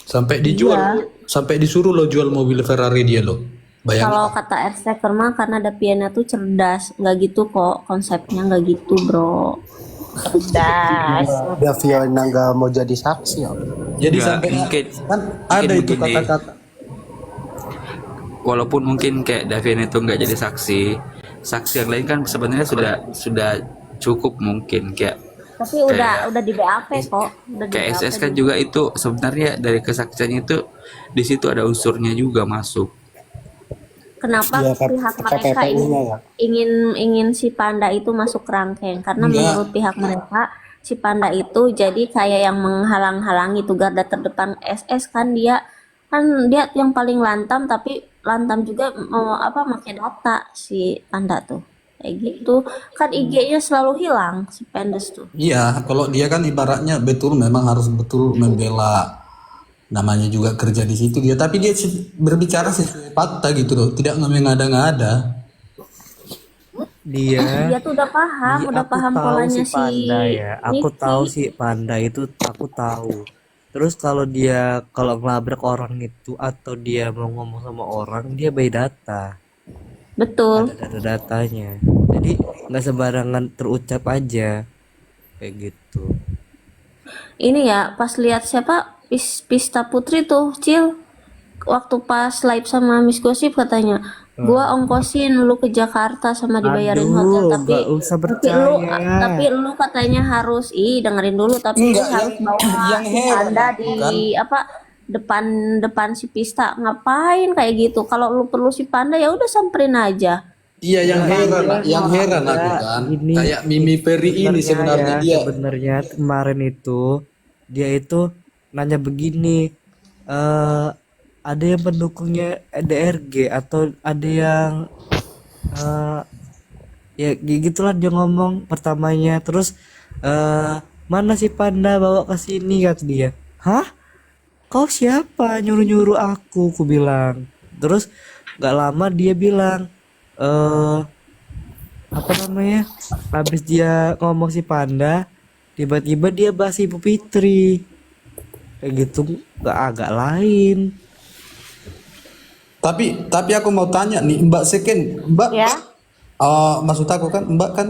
Sampai Iya. dijual, sampai disuruh lo jual mobil Ferrari dia lo. Kalau Bayangin. kata Ersteker mah karena Daviana tuh cerdas, nggak gitu kok konsepnya nggak gitu bro. Cerdas. Dia Fiona nggak mau jadi saksi ya. Jadi Nggak sampai mungkin, kan mungkin ada itu begini. kata-kata. Walaupun mungkin kayak Davian itu nggak jadi saksi, saksi yang lain kan sebenarnya sudah cukup mungkin kayak Tapi kayak udah di BAP kok, udah di kayak BAP SS kan juga. juga itu sebenarnya dari kesaksiannya itu di situ ada unsurnya juga masuk. Kenapa Iya, pihak mereka KPPU-nya ya. ingin si Panda itu masuk kerangkeng? Karena Enggak. menurut pihak mereka si Panda itu jadi kayak yang menghalang-halangi tuh garda terdepan SS kan dia yang paling lantam tapi lantam juga mau apa pakai data si Panda tuh kayak gitu kan IG-nya selalu hilang si Pendes tuh. Iya, kalau dia kan ibaratnya betul memang harus betul membela, namanya juga kerja di situ dia, tapi dia berbicara sesuai fakta gitu loh, tidak mengada-ngada. Dia Dia tuh udah aku paham tahu si polanya si Panda ya. Aku tahu Niki. si Panda itu aku tahu. Terus kalau ngelabrak orang itu atau dia mau ngomong sama orang, dia by data. Betul. Ada data-datanya. Jadi nggak sembarangan terucap aja kayak gitu. Ini ya pas lihat siapa Pista Putri tuh Cil waktu pas live sama Miss Gosip katanya gua ongkosin lu ke Jakarta sama dibayarin hotel Aduh, nggak usah percaya. tapi lu katanya harus dengerin dulu tapi lu Enggak, harus bawa yang si heran Panda aku di kan. apa depan depan si Pista ngapain kayak gitu kalau lu perlu si Panda ya udah samperin aja. Iya, yang heran aku Ya, kan. ini Kayak Mimi Peri ini sebenarnya dia. sebenarnya kemarin itu dia itu nanya begini, ada yang pendukungnya DRG atau ada yang eh, ya gitulah dia ngomong pertamanya terus mana si Panda bawa ke sini kata dia. Hah? Kau siapa nyuruh-nyuruh aku bilang. Terus gak lama dia bilang apa namanya? Habis dia ngomong si Panda, tiba-tiba dia bahas Ibu Fitri. Kayak gitu gak agak lain. Tapi aku mau tanya nih Mbak Seken, Mbak, Ya. maksud aku kan Mbak kan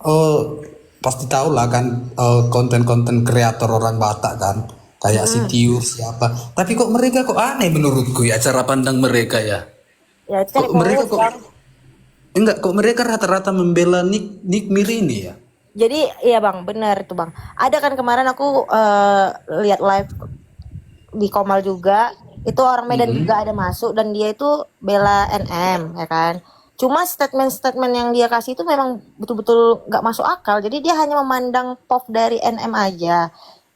eh, pasti tahu lah kan konten-konten kreator orang Batak kan, kayak si Tiur siapa. Tapi kok mereka kok aneh menurutku ya cara pandang mereka ya. Ya itu kan Kok mereka kok kan. enggak, kok mereka rata-rata membela Nick Mirini ya. Jadi iya bang, benar itu bang. Ada kan kemarin aku lihat live di Komal juga. Itu orang Medan juga ada masuk dan dia itu bela NM ya kan. Cuma statement-statement yang dia kasih itu memang betul-betul nggak masuk akal. Jadi dia hanya memandang POV dari NM aja.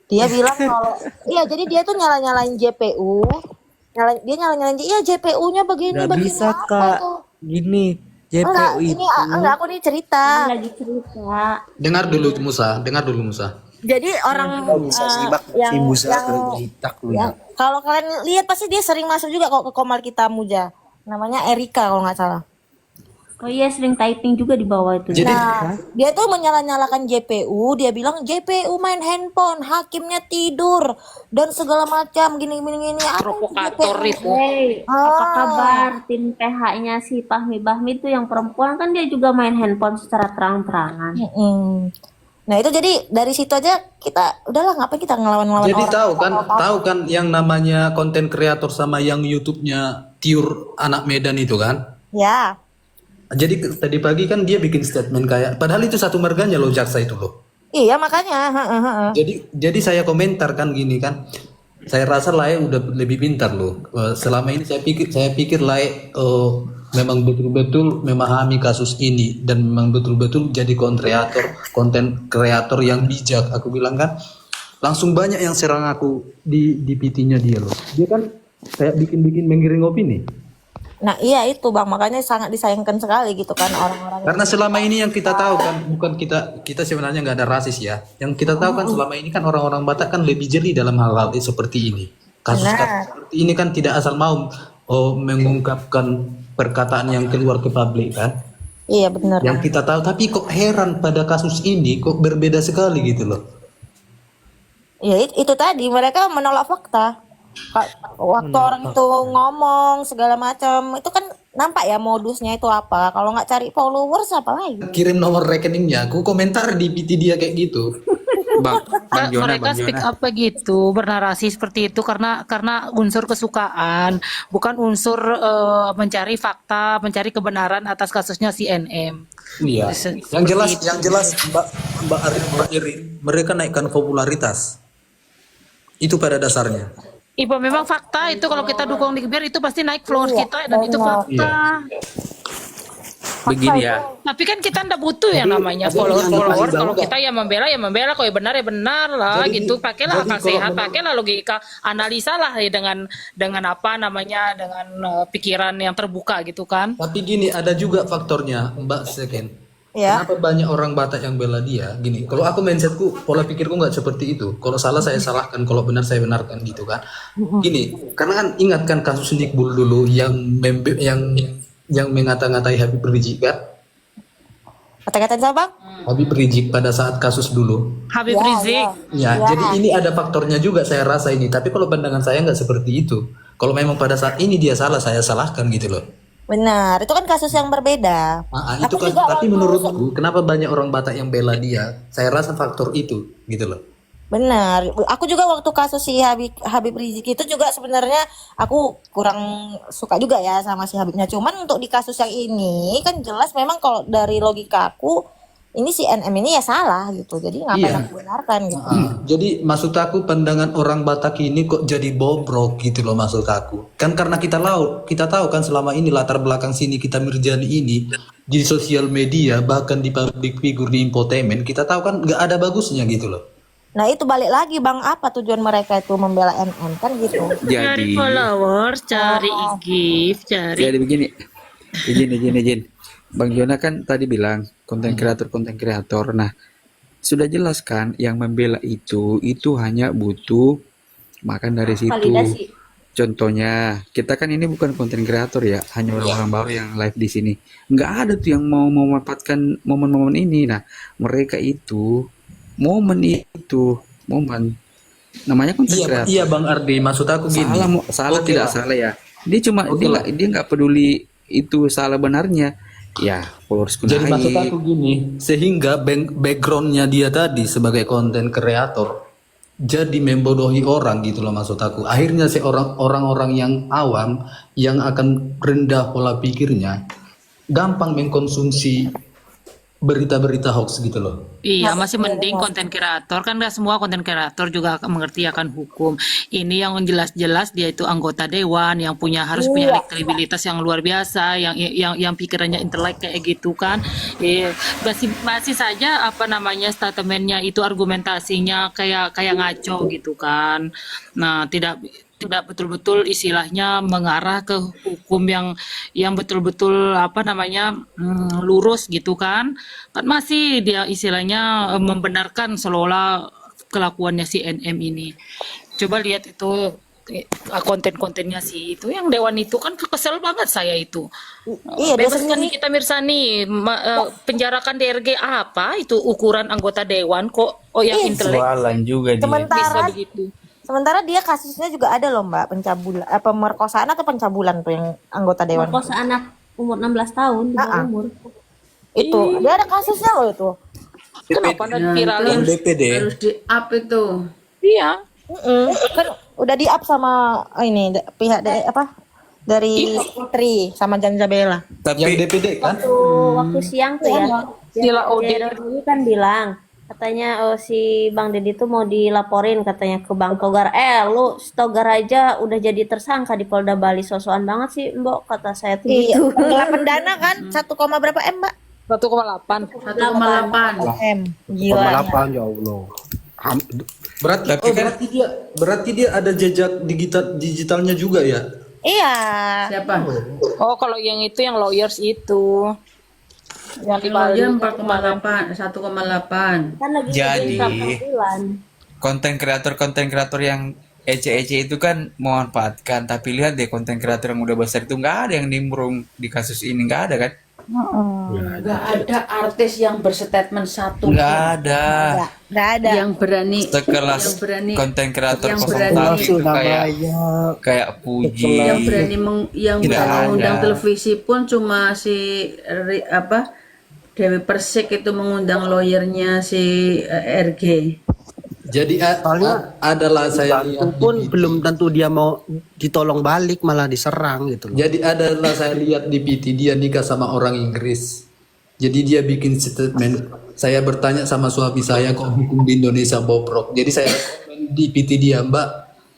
Dia bilang kalau iya jadi dia tuh nyala-nyalain JPU. Dia nyala-nyalain iya JPU-nya begini Gak begini bisa apa Kak. tuh? Gini, Enggak, JPU ini itu enggak aku nih cerita. Ini lagi cerita. Dengar dulu Musa. Jadi orang Bisa simak si yang Musa yang cerita lu yang ya. kalau kalian lihat pasti dia sering masuk juga kok ke Komal kita Muja. Namanya Erika kalau nggak salah. Oh iya sering typing juga di bawah itu. Jadi Nah, dia tuh menyala-nyalakan JPU, dia bilang JPU main handphone, hakimnya tidur dan segala macam gini. Apa itu Provokator JPU? itu. Hey, apa Ah, kabar tim PH-nya si Fahmi Bahmi itu yang perempuan kan dia juga main handphone secara terang-terangan. mm-mm. Nah itu jadi dari situ aja kita udahlah ngapain kita ngelawan-ngelawan Jadi orang. tahu kan yang namanya konten kreator sama yang YouTube-nya Tiur anak Medan itu kan. Ya, Jadi tadi pagi kan dia bikin statement kayak, padahal itu satu marganya loh jaksa itu loh. iya makanya. Jadi saya komentar kan gini kan, saya rasa Lae udah lebih pintar loh. Selama ini saya pikir Lae memang betul-betul memahami kasus ini dan memang betul-betul jadi konten kreator yang bijak. Aku bilang kan, langsung banyak yang serang aku di PT-nya dia loh. Dia kan kayak bikin menggiring opini. Nah iya itu bang makanya sangat disayangkan sekali gitu kan orang-orang. Karena selama ini yang kita tahu kan, bukan kita sebenarnya nggak ada rasis ya. Yang kita tahu kan selama ini kan orang-orang Batak kan lebih jeli dalam hal-hal seperti ini. Kasus-kasus seperti ini kan tidak asal mau mengungkapkan perkataan yang keluar ke publik kan. Iya benar. Yang kita tahu, tapi kok heran pada kasus ini kok berbeda sekali gitu loh. Ya itu tadi mereka menolak fakta. Waktu orang itu ngomong segala macam itu kan nampak ya modusnya itu apa. Kalau nggak cari followers apa lagi? Kirim nomor rekeningnya, aku komentar di PT dia kayak gitu. Bang Jona, Mereka speak up begitu, bernarasi seperti itu karena unsur kesukaan, bukan unsur mencari fakta, mencari kebenaran atas kasusnya si NM. Iya. Yang jelas Mbak Arin, Mbak Irin, mereka naikkan popularitas. Itu pada dasarnya. Ibu memang fakta itu kalau kita dukung di biar itu pasti naik followers kita dan itu fakta. Begini ya, Tapi kan kita ndak butuh yang namanya followers. Kalau kita ya membela, kalau ya benar lah gitu. Pakailah akal sehat, pakailah logika, analisa lah ya dengan apa namanya dengan pikiran yang terbuka gitu kan. Tapi gini, ada juga faktornya, Mbak Seken. Ya. Kenapa banyak orang Batak yang bela dia? Gini, kalau aku mindsetku, pola pikirku nggak seperti itu. Kalau salah saya salahkan, kalau benar saya benarkan gitu kan. Gini, karena kan ingat kan kasus Nikbul dulu yang mengata-ngatai Habib Rizik kan? Kata-kata siapa, Bang? Habib Rizik pada saat kasus dulu. Habib Rizik. Ya, jadi ini ada faktornya juga saya rasa ini. Tapi kalau pandangan saya nggak seperti itu. Kalau memang pada saat ini dia salah, saya salahkan gitu loh. Benar, itu kan kasus yang berbeda. Itu kan, tapi menurutku kenapa banyak orang Batak yang bela dia? Saya rasa faktor itu gitu loh. Benar, aku juga waktu kasus si Habib Rizik itu juga sebenarnya aku kurang suka juga ya sama si Habibnya. Cuman untuk di kasus yang ini kan jelas memang kalau dari logika aku ini si NM ini ya salah gitu. Jadi ngapain Iya. aku benarkan gitu. Jadi maksud aku pandangan orang Batak ini kok jadi bobrok gitu loh maksud aku. Kan karena kita tahu kan selama ini latar belakang sini kita Mirjani ini di sosial media bahkan di public figure di infotainment kita tahu kan nggak ada bagusnya gitu loh. Nah itu balik lagi Bang, apa tujuan mereka itu membela NM kan gitu. Cari jadi followers, cari gift, cari jadi begini, izin. Bang Jona kan tadi bilang konten kreator. Nah, sudah jelas kan yang membela itu hanya butuh makan dari situ. Validasi. Contohnya, kita kan ini bukan konten kreator ya, hanya orang-orang baru yang live di sini. Nggak ada tuh yang mau memanfaatkan momen-momen ini. Nah, mereka itu momen namanya konten kreator. Iya Bang Ardi, maksud aku gini. Salah Oke tidak lah. salah ya. Dia cuma Oke lah. dia nggak peduli itu salah benarnya. Ya, followers Jadi maksud naik. aku gini, sehingga backgroundnya dia tadi sebagai konten kreator jadi membodohi orang gitu loh maksud aku. Akhirnya orang-orang yang awam yang akan rendah pola pikirnya gampang mengkonsumsi berita-berita hoax gitu loh. Iya, masih mending konten kreator kan nggak semua konten kreator juga akan mengerti akan hukum. Ini yang jelas-jelas dia itu anggota dewan yang harus punya kredibilitas yang luar biasa, yang pikirannya intelek kayak gitu kan. Masih saja apa namanya statementnya itu argumentasinya kayak ngaco gitu kan. Nah, tidak betul-betul istilahnya mengarah ke hukum yang betul-betul apa namanya lurus gitu kan masih dia istilahnya membenarkan seolah kelakuannya si NM ini. Coba lihat itu konten-kontennya sih itu yang dewan itu kan kesel banget saya itu. Iya, Bebaskan biasanya kita Mirsani, penjarakan DRG apa itu ukuran anggota dewan kok yang intelek Jualan juga dia. bisa sementara begitu. sementara dia kasusnya juga ada loh Mbak, pencabulan pemerkosaan atau pencabulan tuh yang anggota dewan. Merkosa anak umur 16 tahun di bawah umur. Itu dia ada kasusnya loh itu. Kenapa ada viralin? DPD. Harus di up itu. Iya. Kan udah di up sama ini pihak dari Putri sama Janjabela. Yang DPD kan? Waktu siang tuh ya. Sila Odin. Dodi kan bilang katanya si Bang Deddy tuh mau dilaporin katanya ke Bang Togar. Lu Togar aja udah jadi tersangka di Polda Bali, sosokan banget sih Mbok kata saya tuh Iya, gitu. penggelapan dana kan 1, berapa M Mbak? 1,8. 1,8. M. Gila. 8 ya Allah. Berarti dia ada jejak digitalnya juga ya? Iya. Siapa? Oh, kalau yang itu yang lawyers itu. Yang di Kalau Bali. dia 4,8, 1,8. Kan lagi Jadi- peradilan. konten kreator yang ece-ece itu kan memanfaatkan, tapi lihat deh konten kreator yang udah besar itu nggak ada yang nimbrung di kasus ini, nggak ada kan? Nggak ada artis yang berstatement satu Nggak pun. ada. Nggak ada. Yang berani, Sekelas yang berani, konten kreator yang 01 berani, itu kayak namanya Puji. yang berani yang Tidak berani mengundang ada. televisi pun cuma si Dewi Persik itu mengundang lawyernya si RG. Jadi Soalnya adalah saya itu lihat pun belum tentu dia mau ditolong balik, malah diserang gitu loh. Jadi adalah saya lihat di PT dia nikah sama orang Inggris. Jadi dia bikin statement. Saya bertanya sama suami saya kok hukum di Indonesia bobrok. Jadi saya komen di PT dia, Mbak,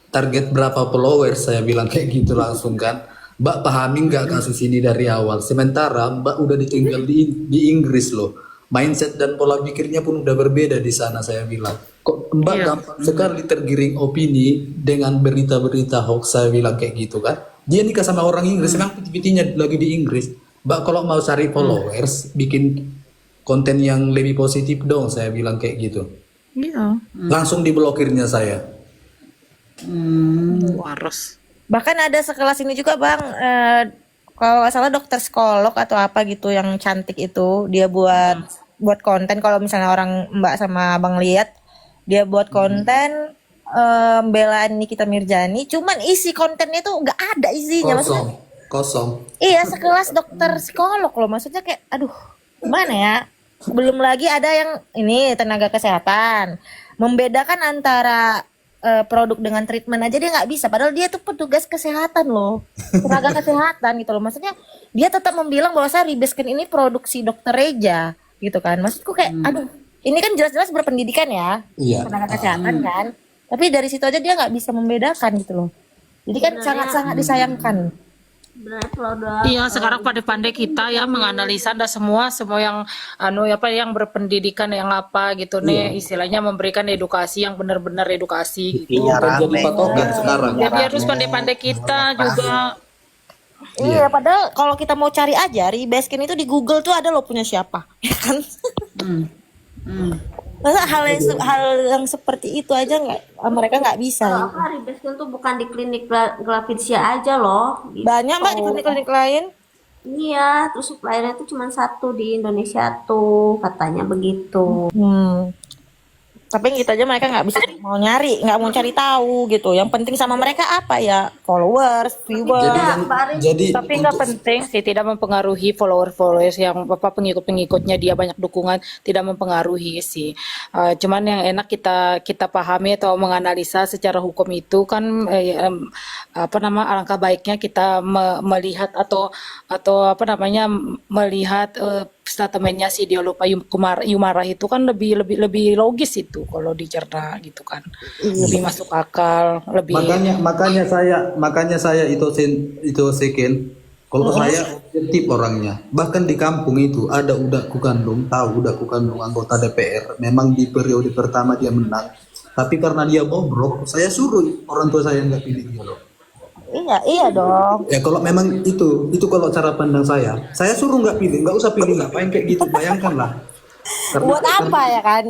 target berapa followers? Saya bilang kayak gitu langsung kan. Mbak pahami nggak kasus ini dari awal? Sementara Mbak udah ditinggal di Inggris loh. Mindset dan pola pikirnya pun udah berbeda di sana, saya bilang. Kok Mbak gampang sekali tergiring opini dengan berita-berita hoax, saya bilang kayak gitu kan. Dia nikah sama orang Inggris, memang PT-nya lagi di Inggris. Mbak kalau mau cari followers, bikin konten yang lebih positif dong, saya bilang kayak gitu. Iya. Langsung diblokirnya saya. Waras. Bahkan ada sekelas ini juga Bang, kalau nggak salah dokter psikolog atau apa gitu yang cantik itu, dia buat konten. Kalau misalnya orang Mbak sama Abang lihat, dia buat konten belaan Nikita Mirjani, cuman isi kontennya tuh nggak ada isinya. Maksudnya, Kosong. iya sekelas dokter psikolog loh, maksudnya kayak aduh gimana ya. Belum lagi ada yang ini tenaga kesehatan, membedakan antara produk dengan treatment aja dia nggak bisa, padahal dia tuh petugas kesehatan loh, tenaga kesehatan gitu loh. Maksudnya dia tetap membilang bahwa saya Ribeskin ini produksi dokter Reja gitu kan. Maksudku kayak aduh, ini kan jelas-jelas berpendidikan ya, Iya. tenaga kesehatan kan, tapi dari situ aja dia nggak bisa membedakan gitu loh. Jadi kan sangat-sangat disayangkan. Sebenarnya kalau udah Iya, sekarang pandai-pandai kita ya menganalisa semua yang yang berpendidikan yang apa gitu nih, istilahnya memberikan edukasi yang benar-benar edukasi gitu. Iya, Jadi rame. patokan sekarang. Jadi harus pandai-pandai kita juga. Iya, padahal kalau kita mau cari aja Ribeskin itu di Google tuh ada loh punya siapa, ya kan? Masa hal yang seperti itu aja mereka nggak bisa. kalau apa Ribeskin tuh bukan di klinik Glavidia aja loh. Gitu. Banyak Mbak di klinik-klinik lain. Iya, terus suppliernya tuh cuma satu di Indonesia tuh, katanya begitu. Tapi kita aja mereka nggak bisa mau nyari, nggak mau cari tahu gitu. Yang penting sama mereka apa ya? Followers, viewers. Jadi Tapi nggak penting sih, tidak mempengaruhi followers yang pengikut-pengikutnya dia banyak dukungan, tidak mempengaruhi sih. Cuman yang enak kita pahami atau menganalisa secara hukum itu kan alangkah baiknya kita melihat atau melihat statementnya si Diolupa Yumarah itu kan lebih logis itu kalau dicerna gitu kan, lebih masuk akal, lebih. makanya saya itu seken. Kalau saya objektif orangnya, bahkan di kampung itu ada udah kukandung anggota DPR. Memang di periode pertama dia menang, tapi karena dia bobrok, saya suruh orang tua saya nggak pilih dia loh. Iya dong. Ya kalau memang itu kalau cara pandang saya suruh nggak usah pilih, ngapain kayak gitu, bayangkanlah. Buat apa ya kan?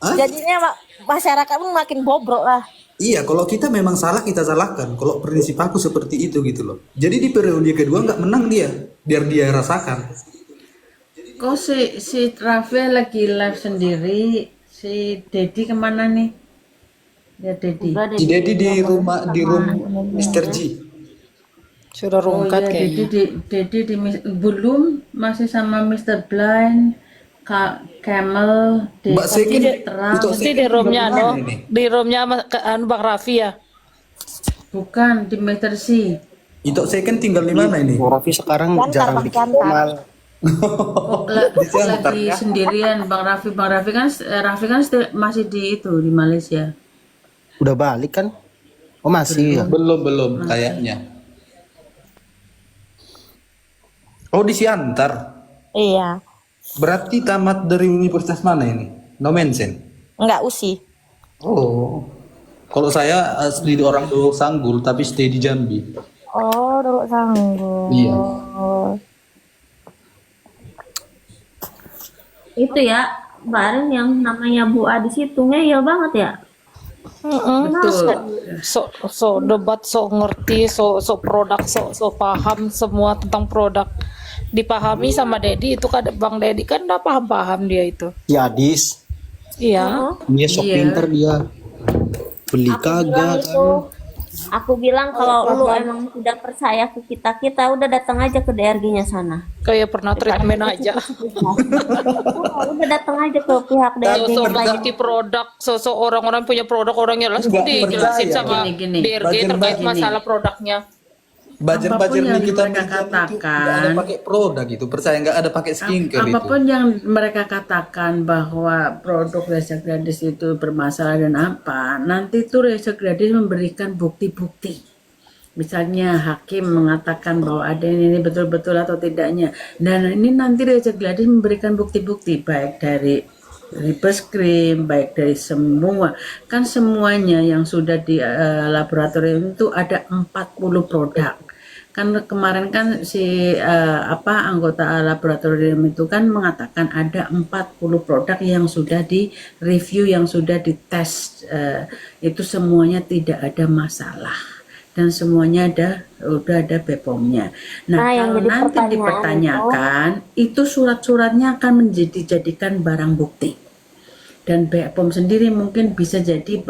Hah? Jadinya masyarakat pun makin bobrok lah. Iya, kalau kita memang salah kita salahkan. Kalau prinsip aku seperti itu gitu loh. Jadi di periode kedua nggak menang dia, biar dia rasakan. Kok si Raffi lagi live sendiri, si Dedi kemana nih? Ya Dedi. Si Dedi di rumah Mr. G. Sudah rungkat iya, kayaknya. Dedi belum, masih sama Mr. Blind, Kak Camel, Mbak Seki Terang. Pasti di roomnya Bang Raffi ya. Bukan di Mr. C. Itu second tinggal di mana ini? Bang Raffi sekarang jarang Bang bikin Cantar. komal. Oh, lagi sendirian Bang Raffi kan masih di Malaysia. Udah balik kan? Oh masih ya? Belum kayaknya. Oh di Siantar. Iya. Berarti tamat dari universitas mana ini? No mention. Enggak usi. Oh. Kalau saya asli orang Dolok Sanggul tapi stay di Jambi. Oh, Dolok Sanggul. Iya. Itu ya, kemarin yang namanya Bu A di situ ngeyel banget ya. So debat, so ngerti, so produk, so paham semua tentang produk. dipahami sama Dedi itu kan Bang Dedi kan udah paham-paham dia itu. Yadis, Iya. dia sok Iya. pinter dia. Beli Aku bilang kagak itu, aku bilang kalau lu emang udah percaya ke kita udah datang aja ke DRG-nya sana. Kayak pernah treatment aja. Udah datang aja ke pihak DRG Sosok kita. mengerti produk, sosok orang-orang punya produk orangnya lah Enggak dijelasin percaya. sama Gini. DRG Bagian terkait gini. masalah produknya. Bajer-bajer Apapun yang nih kita mereka minjem itu katakan. nggak ada pakai produk gitu, percaya nggak ada pakai skincare itu. Apapun yang mereka katakan bahwa produk Reza Gladys itu bermasalah dan apa, nanti itu Reza Gladys memberikan bukti-bukti. Misalnya hakim mengatakan bahwa ada ini betul-betul atau tidaknya. Dan ini nanti Reza Gladys memberikan bukti-bukti baik dari Ribes Krim, baik dari semua. Kan semuanya yang sudah di laboratorium itu ada 40 produk. Kan kemarin kan si anggota laboratorium itu kan mengatakan ada 40 produk yang sudah di review, yang sudah dites, itu semuanya tidak ada masalah dan semuanya udah ada BPOM-nya. Nah, Nah, yang kalau jadi nanti pertanyaan dipertanyakan itu surat-suratnya akan dijadikan barang bukti. Dan BPOM sendiri mungkin bisa jadi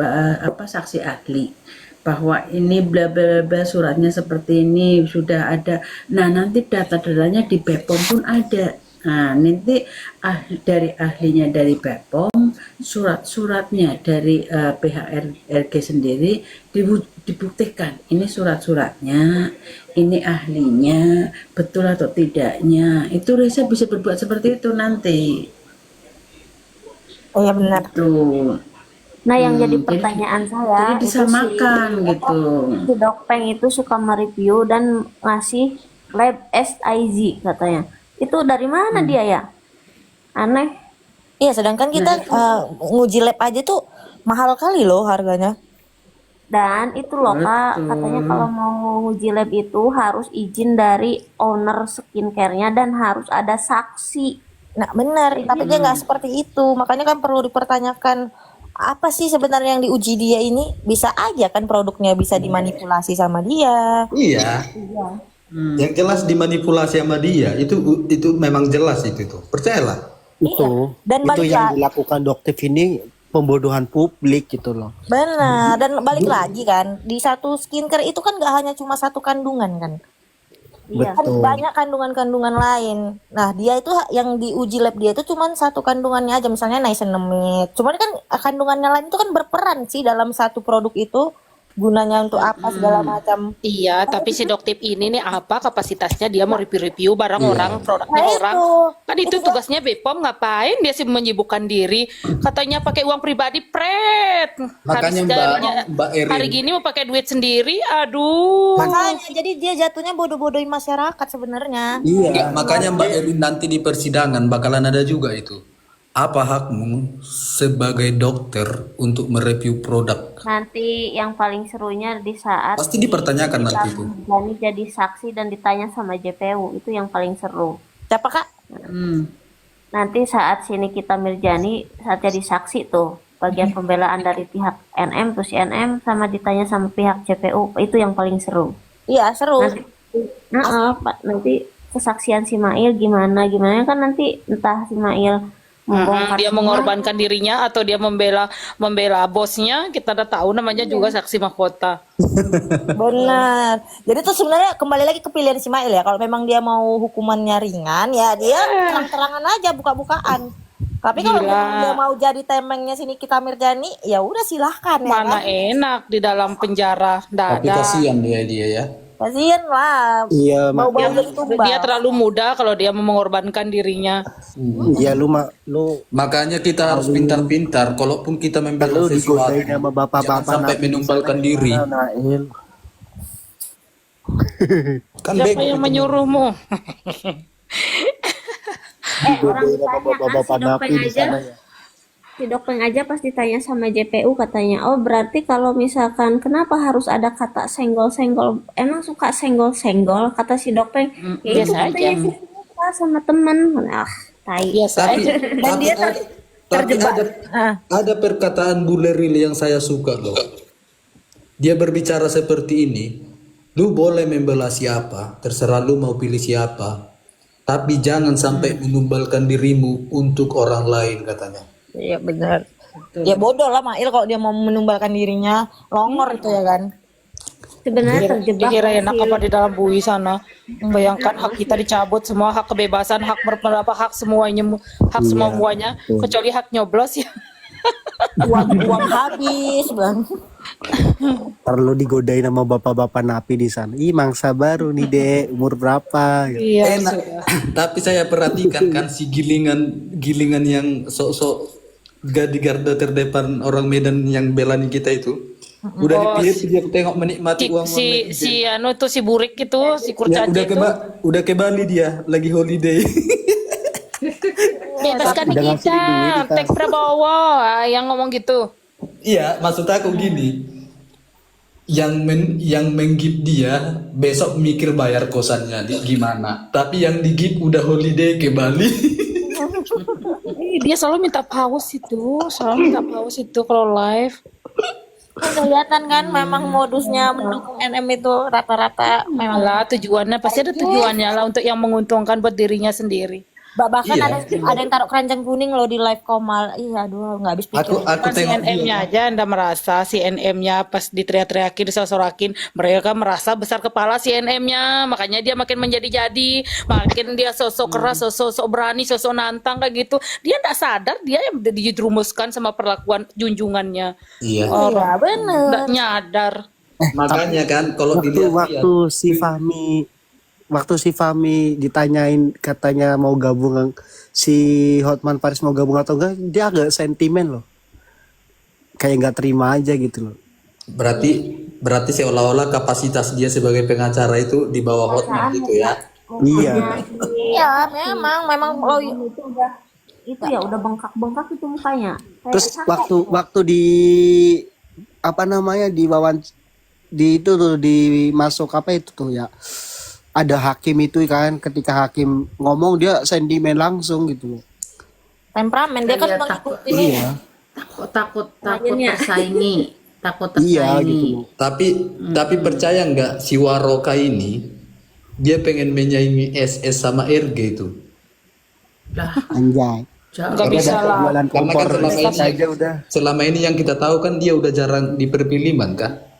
saksi ahli bahwa ini bla bla bla suratnya seperti ini sudah ada. Nah, nanti data-datanya di BPOM pun ada. Nah, nanti dari ahlinya dari BPOM, surat-suratnya dari pihak RG sendiri dibuktikan. Ini surat-suratnya, ini ahlinya, betul atau tidaknya. Itu Reza bisa berbuat seperti itu nanti. Oh ya benar. Tuh. Nah, yang jadi Jadi pertanyaan saya itu disamakan gitu. si Dokpeng itu suka mereview dan ngasih lab SIZ katanya. Itu dari mana dia ya? Aneh. Iya, sedangkan kita nguji lab aja tuh mahal kali loh harganya. Dan itu loh Kak, Betul. katanya kalau mau uji lab itu harus izin dari owner skincare-nya dan harus ada saksi. Nah benar, tapi dia nggak seperti itu. Makanya kan perlu dipertanyakan apa sih sebenarnya yang diuji dia ini. Bisa aja kan produknya bisa dimanipulasi sama dia. Iya. Yang jelas dimanipulasi sama dia itu memang jelas itu tuh. Percayalah. Itu. Dan itu balik yang lagi. dilakukan dokter ini pembodohan publik gitu loh. Benar, dan balik lagi kan di satu skincare itu kan nggak hanya cuma satu kandungan kan. Iya. Kan Betul. banyak kandungan-kandungan lain. Nah, dia itu yang diuji lab dia itu cuma satu kandungannya aja, misalnya niacinamide. Cuman kan kandungannya lain itu kan berperan sih dalam satu produk itu. Gunanya untuk apa segala macam. Iya, tapi si Doktip ini nih apa kapasitasnya dia mau review-review barang orang, produknya Nah, orang. itu. Kan itu tugasnya BPOM, ngapain dia sih menyibukkan diri? Katanya pakai uang pribadi, pret. Makanya Mbak Erin. hari gini mau pakai duit sendiri, aduh. Makanya jadi dia jatuhnya bodoh-bodohin masyarakat sebenarnya. Enggak, makanya Mbak Erin nanti di persidangan bakalan ada juga itu. Apa hakmu sebagai dokter untuk mereview produk? Nanti yang paling serunya di saat Pasti dipertanyakan nanti itu. Jani jadi saksi dan ditanya sama JPU, itu yang paling seru. Siapa Kak? Nanti saat sini kita Mirjani saat jadi saksi tuh bagian pembelaan dari pihak NM terus si NM sama ditanya sama pihak JPU, itu yang paling seru. Iya, seru. Nanti kesaksian si Mail gimana kan nanti entah si Mail membongkar Dia semua. mengorbankan dirinya atau dia membela bosnya, kita udah tahu namanya juga saksi mahkota. Benar. Jadi tuh sebenarnya kembali lagi ke pilihan si Mail ya. Kalau memang dia mau hukumannya ringan ya dia terang-terangan aja buka-bukaan. Tapi kalau Gila. memang dia mau jadi temengnya sini kita Mirjani, ya udah silahkan ya. Mana Kan? enak di dalam penjara, Tapi dada. kasihan dia ya. Kasian lah. Iya, Bau-bau jadi tumbal. Dia terlalu muda kalau dia mau mengorbankan dirinya. Iya lu Makanya kita harus pintar-pintar. Kalaupun kita membela lu sesuatu, digodain sama bapak-bapak jangan sampai menumbalkan diri. Nail. Kan Siapa bego yang itu. menyuruhmu? Orang Digodain sama ditanya kan bapak-bapak napi di sana ya. si Dokpeng aja pas ditanya sama JPU katanya, oh berarti kalau misalkan kenapa harus ada kata senggol-senggol, emang suka senggol-senggol, kata si Dokpeng, ya itu biasa katanya aja. sih suka sama temen. Tai. Biasa Tapi, aja. Dan dia tapi ada perkataan Bu Leril yang saya suka loh. Dia berbicara seperti ini, lu boleh membela siapa, terserah lu mau pilih siapa. tapi jangan sampai menumbalkan dirimu untuk orang lain katanya. Iya benar. Ya bodoh lah Mail kalau dia mau menumbalkan dirinya, longor itu ya kan. Sebenarnya terjebak Dikira enak sih. apa di dalam bui sana. Bayangkan hak kita dicabut semua, hak kebebasan, hak berpendapat, hak semuanya, hak semuanya, kecuali hak nyoblos ya. Uang habis bang. Perlu digodain sama bapak-bapak napi di sana. Ih, mangsa baru nih, Dek. Umur berapa? Gitu. Iya, Enak. Tapi saya perhatikan kan si gilingan yang sok-sok di garda terdepan orang Medan yang belani kita itu. Udah dipilih dia tengok menikmati uang si anu tuh si Burik itu, si Kurcaci itu. udah ke Bali dia lagi holiday. Di atas kaki Udah ngasih kita, duit kita. Tek Prabowo yang ngomong gitu. Iya, maksud aku gini. Yang menggip dia besok mikir bayar kosannya gimana. Tapi yang digip udah holiday ke Bali. Dia selalu minta pause itu kalau live. Kelihatan kan memang modusnya mendukung NM itu rata-rata memang. Malah tujuannya pasti ada tujuannya lah untuk yang menguntungkan buat dirinya sendiri. Bahkan Iya. ada yang taruh keranjang kuning loh di live Komal. Iya, aduh nggak habis pikir. Aku Si tengok NM-nya aja Anda merasa si NM-nya pas diteriak-teriakin, disorakin, mereka merasa besar kepala si NM-nya, makanya dia makin menjadi-jadi, makin dia sosok keras, sosok berani, sosok nantang kayak gitu. Dia nggak sadar dia yang dijerumuskan sama perlakuan junjungannya. Iya. Iya bener. Nggak nyadar. Makanya kan kalau dilihat Waktu si Fahmi ditanyain katanya mau gabung, si Hotman Paris mau gabung atau enggak, dia agak sentimen loh. Kayak nggak terima aja gitu loh. berarti seolah-olah kapasitas dia sebagai pengacara itu di bawah Hotman gitu ya. Iya. Iya memang lo Itu ya udah bengkak-bengkak itu mukanya. Kayak Terus sakit. waktu di apa namanya di itu tuh di masuk apa itu tuh ya, ada hakim itu kan, ketika hakim ngomong dia sentimen langsung gitu loh. temperamen dia kan Iya, mengikuti. Iya. takut Makanya. tersaingi, takut Iya tersaingi. gitu loh. Tapi percaya nggak si Waroka ini dia pengen menyaingi SS sama RG itu. Lah, Anjay. jauh. Nggak bisa lah. Jualan Karena kompor kan aja udah. selama ini yang kita tahu kan dia udah jarang di perfilman kan.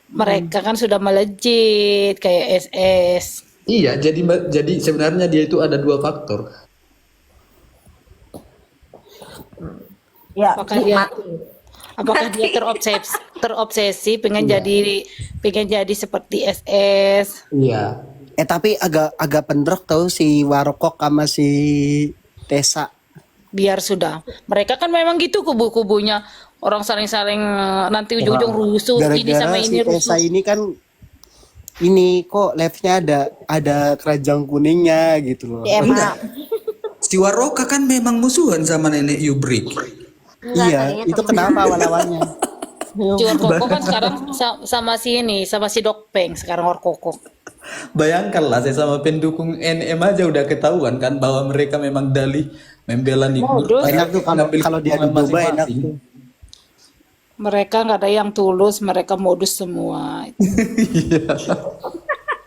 Mereka kan sudah melejit kayak SS. Iya, jadi sebenarnya dia itu ada dua faktor. Ya, Apakah dia terobsesi pengen jadi seperti SS? Iya. Tapi agak pendrok tahu si Warokok sama si Tessa. Biar sudah. Mereka kan memang gitu kubu-kubunya. Orang saling-saling nanti ujung-ujung rusuh ini sama Gara-gara ini si Tessa rusuh. ini kan ini kok live-nya ada keranjang kuningnya gitu loh. DMA. Si Waroka kan memang musuhan sama nenek Yubrik. Iya, itu kenapa awal-awalnya? Jual Koko kan sekarang sama si Dokpeng sekarang Koko. Bayangkanlah saya sama pendukung NM aja udah ketahuan kan bahwa mereka memang dalih membela nih. Enak tuh kalau dia dicoba enak tuh. Mereka nggak ada yang tulus, mereka modus semua.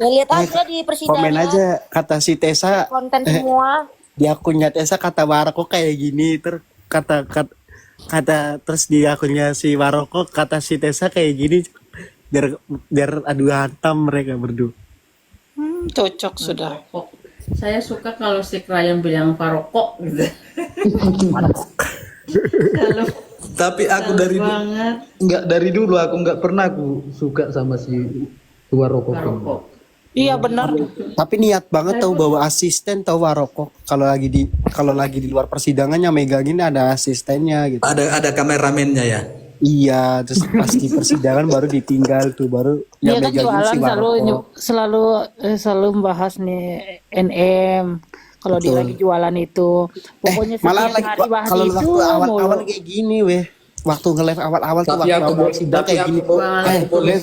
Ya lihat aja di persidangan. Komen aja kata si Tessa Konten semua. di akunnya Tessa kata Warokok kayak gini, terus kata terus di akunnya si Warokok kata si Tessa kayak gini, biar adu hantam mereka berdua. Cocok sudah. Kok saya suka kalau si klien bilang Farokok gitu. Kalau Tapi aku dari dulu aku nggak pernah aku suka sama si Waroka. Farokok. Iya benar. Tapi niat banget tahu bawa asisten tahu Warokok kalau lagi di luar persidangan yang megangin ada asistennya gitu. Ada kameramennya ya. Iya, terus pas di persidangan baru ditinggal tuh, baru Dia yang kan megangin jualan si Warokok. selalu membahas nih NM. Kalau dia lagi jualan itu, pokoknya Malah setiap lagi hari bahas kalau itu waktu awal-awal mulu. kayak gini weh. Waktu nge-live awal-awal tuh Tapi waktu aku awal sidang kayak gini. Waalaikumsalam. Boleh